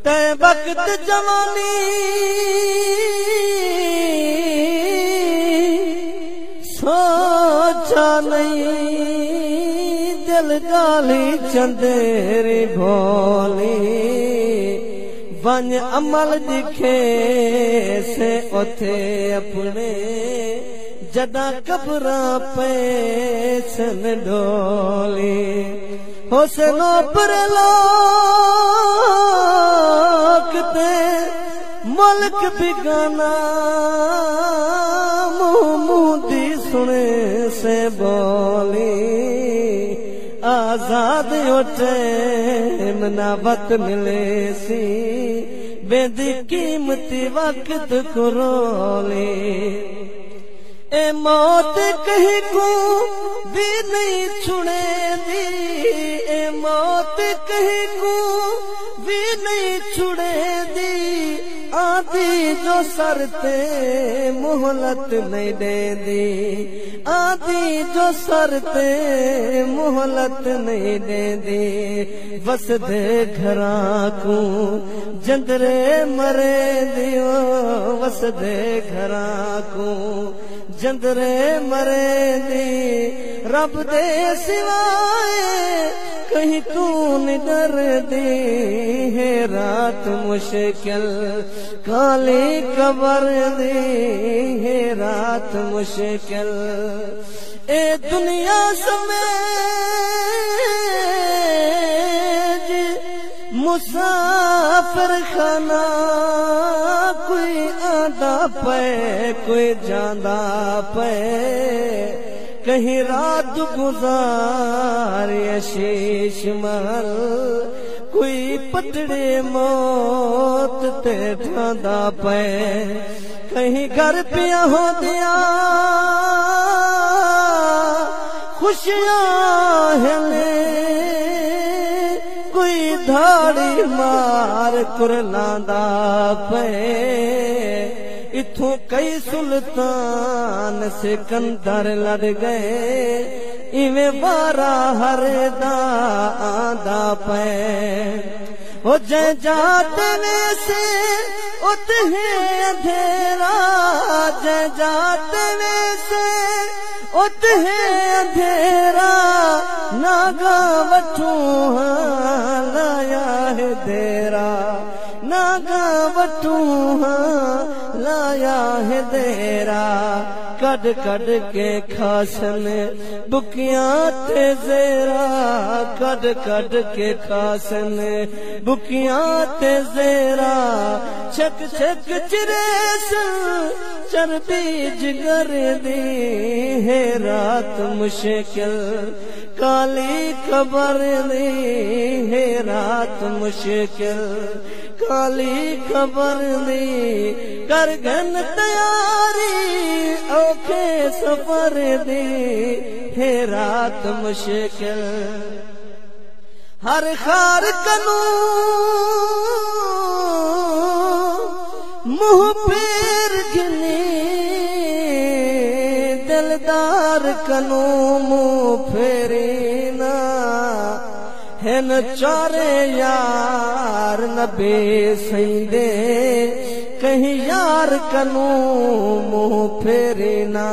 ते वक्त जवानी सोचा नहीं दिल गाली चंदेरी भोली वन अमल दिखे से उथे अपने जदा कबरा पैसन डोली हुसनो पर लोकते मुल्क बिगाना मुंदी सुने से बोली आजाद उठे मनावत मिले सी बेदी कीमती वक्त कुरोली ए मौत कहीं को भी नहीं छुड़े दी ए मौत कहीं को भी नहीं छुड़े दी आदि जो सरते मोहलत नहीं दे दी आदि जो सरते मोहलत नहीं दे दी बस दे घरा को जंदरे मरे दियो बस दे घरा को जंदरे मरे दी रब दे सिवाए कहीं कौन डर दी है रात मुश्किल काली कबर दी है रात मुश्किल ए दुनिया समेत मुसाफिर खाना कोई आंदा पे कोई जांदा पे कहीं रात गुजार शीश महल कोई पतड़े मौत ते ठांदा पे कहीं घर पिया हो दिया खुशियां हिले कोई धाड़ी मार कुरलांदा पे इथों कई सुल्तान सिकंदर लड़ गए इवें बारा हरदा आंदा पे ओ जय जाते ने से उते अंधेरा जय जाते ने से उते अंधेरा नागा वठू लाया है देरा नागा वठू लाया है देरा कड कड के खासन बुकियां ते जेरा कड कड के खासन बुकियां ते जेरा छक छक चिरेस चरबी जिगर दी है रात मुश्किल काली खबर दी है रात मुश्किल काली खबर दी कर गन तैयारी औखे सफर दी है रात मुश्किल हर खार कनू मुंह फेर गिनी दिलदार कनू मुंह फेरी ना है न चारे यार न बेसैंदे कहीं यार कनू मुंह फेरी ना।